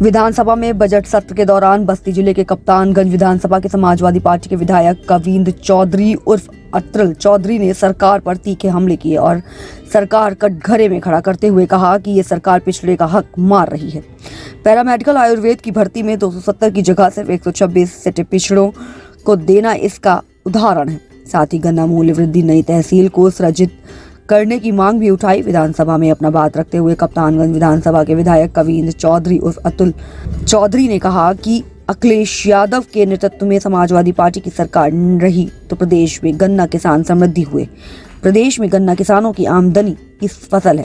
विधानसभा में बजट सत्र के दौरान बस्ती जिले के कप्तानगंज विधानसभा के समाजवादी पार्टी के विधायक कविंद्र चौधरी उर्फ अतुल चौधरी ने सरकार पर तीखे हमले किए और सरकार कटघरे में खड़ा करते हुए कहा कि ये सरकार पिछड़े का हक मार रही है। पैरामेडिकल आयुर्वेद की भर्ती में 270 की जगह सिर्फ 126 सीटें पिछड़ों को देना इसका उदाहरण है। साथ ही गन्ना मूल्य वृद्धि नई तहसील को सृजित करने की मांग भी उठाई। विधानसभा में अपना बात रखते हुए कप्तानगंज विधानसभा के विधायक कविंद्र चौधरी उर्फ अतुल चौधरी ने कहा कि अखिलेश यादव के नेतृत्व में समाजवादी पार्टी की सरकार रही तो प्रदेश में गन्ना किसान समृद्धि हुए। प्रदेश में गन्ना किसानों की आमदनी की फसल है,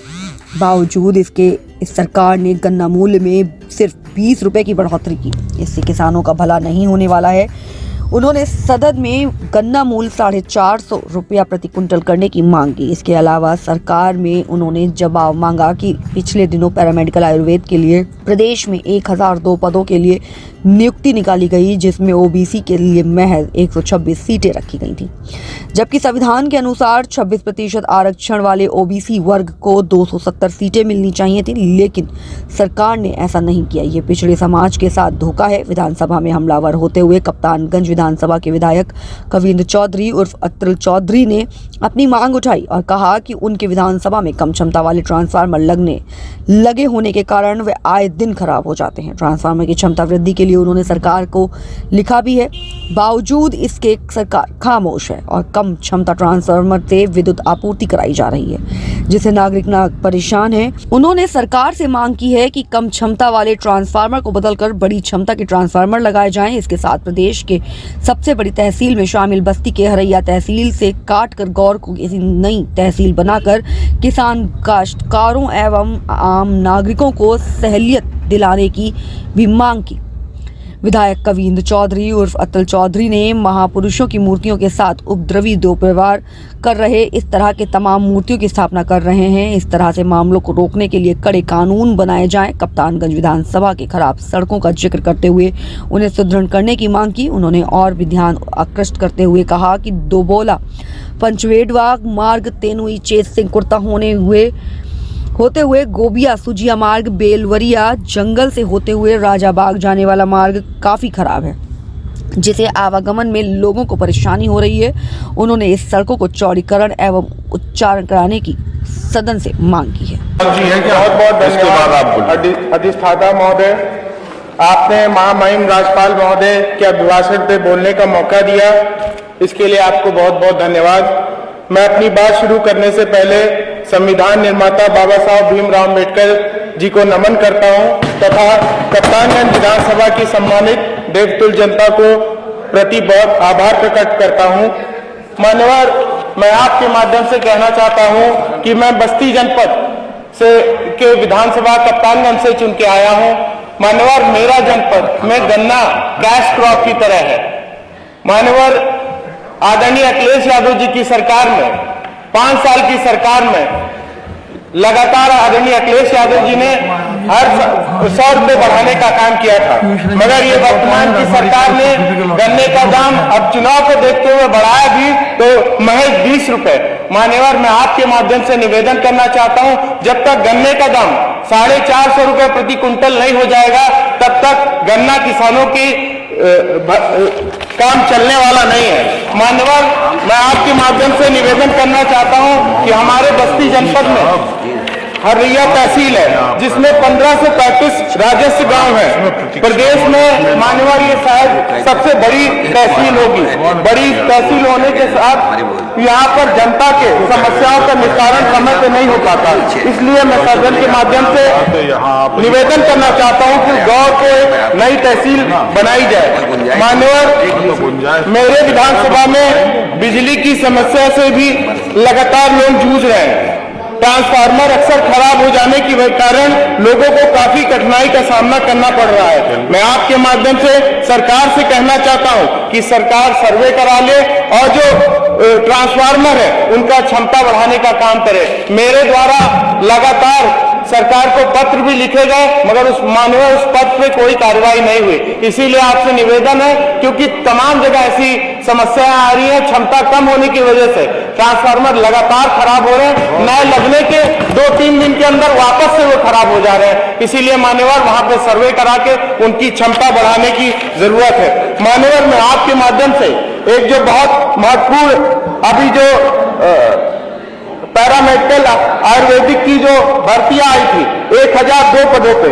बावजूद इसके इस सरकार ने गन्ना मूल्य में सिर्फ 20 रुपए की बढ़ोतरी की। इससे किसानों का भला नहीं होने वाला है। उन्होंने सदन में गन्ना मूल्य 450 रुपया प्रति कुंटल करने की मांग की। इसके अलावा सरकार में उन्होंने जवाब मांगा कि पिछले दिनों पैरामेडिकल आयुर्वेद के लिए प्रदेश में 1002 पदों के लिए नियुक्ति निकाली गई, जिसमें ओबीसी के लिए महज 126 सीटें रखी गई थी, जबकि संविधान के अनुसार 26% आरक्षण वाले ओबीसी वर्ग को 270 सीटें मिलनी चाहिए थी, लेकिन सरकार ने ऐसा नहीं किया। ये पिछड़े समाज के साथ धोखा है। विधानसभा में हमलावर होते हुए कप्तानगंज विधानसभा के विधायक कविंद्र चौधरी उर्फ अतुल चौधरी ने अपनी मांग उठाई और कहा कि उनके विधानसभा में कम क्षमता वाले ट्रांसफार्मर लगे होने के कारण वे आए दिन खराब हो जाते हैं। ट्रांसफार्मर की क्षमता वृद्धि के लिए उन्होंने सरकार को लिखा भी है, बावजूद इसके सरकार खामोश है और कम क्षमता ट्रांसफार्मर से विद्युत आपूर्ति कराई जा रही है, जिससे नागरिक परेशान है। उन्होंने सरकार से मांग की है कि कम क्षमता वाले ट्रांसफार्मर को बदलकर बड़ी क्षमता के ट्रांसफार्मर लगाए जाएं। इसके साथ प्रदेश के सबसे बड़ी तहसील में शामिल बस्ती के हरैया तहसील से काटकर गौर को किसी नई तहसील बनाकर किसान, काश्तकारों एवं आम नागरिकों को सहूलियत दिलाने की भी मांग की। विधायक कविंद्र चौधरी उर्फ अतुल चौधरी ने महापुरुषों की मूर्तियों के साथ उपद्रवी दुर्व्यवहार कर रहे इस तरह के तमाम मूर्तियों की स्थापना कर रहे हैं। इस तरह से मामलों को रोकने के लिए कड़े कानून बनाए जाएं। कप्तानगंज विधानसभा के खराब सड़कों का जिक्र करते हुए उन्हें सुदृढ़ करने की मांग की। उन्होंने और भी ध्यान आकृष्ट करते हुए कहा कि दोबोला पंचवेड़वा मार्ग तेनुई चेत सिंह कुर्ता होते हुए गोबिया सुजिया मार्ग बेलवरिया जंगल से होते हुए राजाबाग जाने वाला मार्ग काफी खराब है, जिसे आवागमन में लोगों को परेशानी हो रही है। उन्होंने इस सड़कों को चौड़ीकरण एवं उच्चारण कराने की सदन से मांग की है। बहुत बहुत धन्यवाद अधिष्ठाता महोदय, आपने महामहिम राज्यपाल महोदय के अभिभाषण पे बोलने का मौका दिया, इसके लिए आपको बहुत बहुत धन्यवाद। मैं अपनी बात शुरू करने से पहले संविधान निर्माता बाबा साहब भीमराव अम्बेडकर जी को नमन करता हूं तथा कप्तानगंज विधानसभा की सम्मानित देवतुल्य जनता को प्रति बहुत आभार प्रकट करता हूं। मान्यवर, मैं आपके माध्यम से कहना चाहता हूं कि मैं बस्ती जनपद के विधानसभा कप्तानगंज से चुन के आया हूं। मान्यवर, मेरा जनपद में गन्ना कैश क्रॉप की तरह है। मान्यवर, आदरणीय अखिलेश यादव जी की सरकार में 5 साल की सरकार में लगातार आदरणीय अखिलेश यादव जी ने हर 100 रुपये बढ़ाने का काम किया था, मगर ये वर्तमान की सरकार ने गन्ने का दाम अब चुनाव को देखते हुए बढ़ाया भी तो महज 20 रुपए। मान्यवर, मैं आपके माध्यम से निवेदन करना चाहता हूं, जब तक गन्ने का दाम 450 रुपए प्रति कुंटल नहीं हो जाएगा तब तक गन्ना किसानों की काम चलने वाला नहीं है। मान्यवर, मैं आपके माध्यम से निवेदन करना चाहता हूं कि हमारे बस्ती जनपद में हरैया तहसील है, जिसमें 15 से 35 राजस्व गांव है। प्रदेश में मान्यवर ये शायद सबसे बड़ी तहसील होगी। बड़ी तहसील होने के साथ यहाँ पर जनता के समस्याओं का निस्तारण समय पे नहीं हो पाता, इसलिए मैं सदन के माध्यम से निवेदन करना चाहता हूँ कि गांव को एक नई तहसील बनाई जाए। मान्यवर, मेरे विधानसभा में बिजली की समस्या से भी लगातार लोग जूझ रहे हैं। ट्रांसफार्मर अक्सर खराब हो जाने के कारण लोगों को काफी कठिनाई का सामना करना पड़ रहा है। मैं आपके माध्यम से सरकार से कहना चाहता हूं कि सरकार सर्वे करा ले और जो ट्रांसफार्मर है उनका क्षमता बढ़ाने का काम करे। मेरे द्वारा लगातार सरकार को पत्र भी लिखे गए, मगर उस पत्र पे कोई कार्रवाई नहीं हुई। इसीलिए आपसे निवेदन है, क्योंकि तमाम जगह ऐसी समस्याएं आ रही हैं, क्षमता कम होने की वजह से ट्रांसफार्मर लगातार खराब हो रहे हैं, नए लगने के 2-3 दिन के अंदर वापस से वो खराब हो जा रहे हैं। इसीलिए मान्यवर वहां पे सर्वे करा के उनकी क्षमता बढ़ाने की जरूरत है। मान्यवर, मैं आपके माध्यम से एक जो बहुत महत्वपूर्ण अभी जो पैरामेडिकल आयुर्वेदिक की जो भर्तियां आई थी 1002 पदों पे,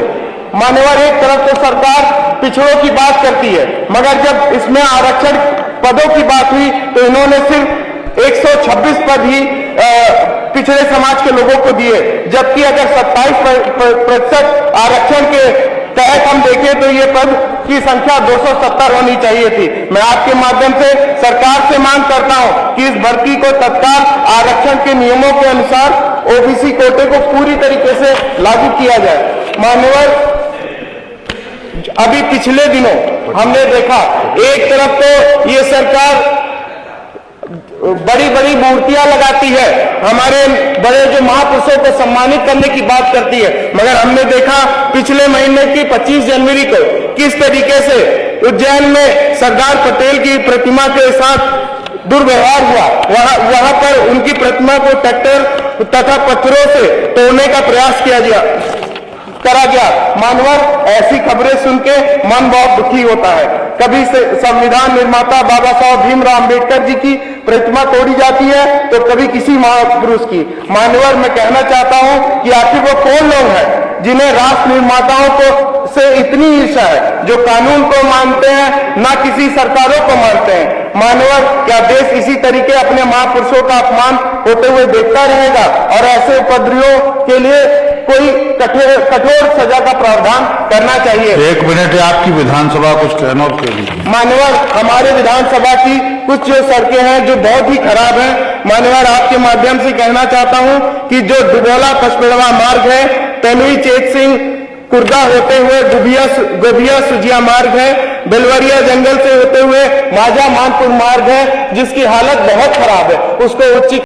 मान्यवर एक तरफ तो सरकार पिछड़ों की बात करती है, मगर जब इसमें आरक्षण पदों की बात हुई तो इन्होंने सिर्फ 126 पद ही पिछड़े समाज के लोगों को दिए, जबकि अगर 27% आरक्षण के तहत हम देखें तो ये पद की संख्या 270 होनी चाहिए थी। मैं आपके माध्यम से सरकार से मांग करता हूं कि इस भर्ती को तत्काल आरक्षण के नियमों के अनुसार ओबीसी कोटे को पूरी तरीके से लागू किया जाए। मान्यवर, अभी पिछले दिनों हमने देखा, एक तरफ तो ये सरकार बड़ी बड़ी मूर्तियां लगाती है, हमारे बड़े जो महापुरुषों को सम्मानित करने की बात करती है, मगर हमने देखा पिछले महीने की 25 जनवरी को किस तरीके से उज्जैन में सरदार पटेल की प्रतिमा के साथ दुर्व्यवहार हुआ। वहां पर उनकी प्रतिमा को ट्रैक्टर तथा पत्थरों से तोड़ने का प्रयास करा गया। मानवर, ऐसी खबरें सुन के मन बहुत दुखी होता है। कभी से संविधान निर्माता बाबा साहब भीमराव अम्बेडकर जी की प्रतिमा तोड़ी जाती है तो कभी किसी महापुरुष की। मान्यवर, मैं कहना चाहता हूं कि आखिर वो कौन लोग हैं जिन्हें राष्ट्र निर्माताओं को से इतनी ईर्ष्या है, जो कानून को मानते हैं ना किसी सरकारों को मानते हैं। मान्यवर, क्या देश इसी तरीके अपने महापुरुषों का अपमान होते हुए देखता रहेगा और ऐसे उपद्रवियों के लिए कोई कठोर सजा का प्रावधान करना चाहिए। 1 मिनट, आपकी विधानसभा कुछ कहना के लिए। मान्यवर, हमारे विधानसभा की कुछ जो सड़कें हैं जो बहुत ही खराब हैं, मान्यवर आपके माध्यम से कहना चाहता हूं कि जो दुबोला पचपेड़वा मार्ग है, तनुई चेत सिंह कुर्दा होते हुए गोभिया सुजिया मार्ग है, बेलवरिया जंगल से होते हुए माजा मानपुर मार्ग है, जिसकी हालत बहुत खराब है, उसको उच्च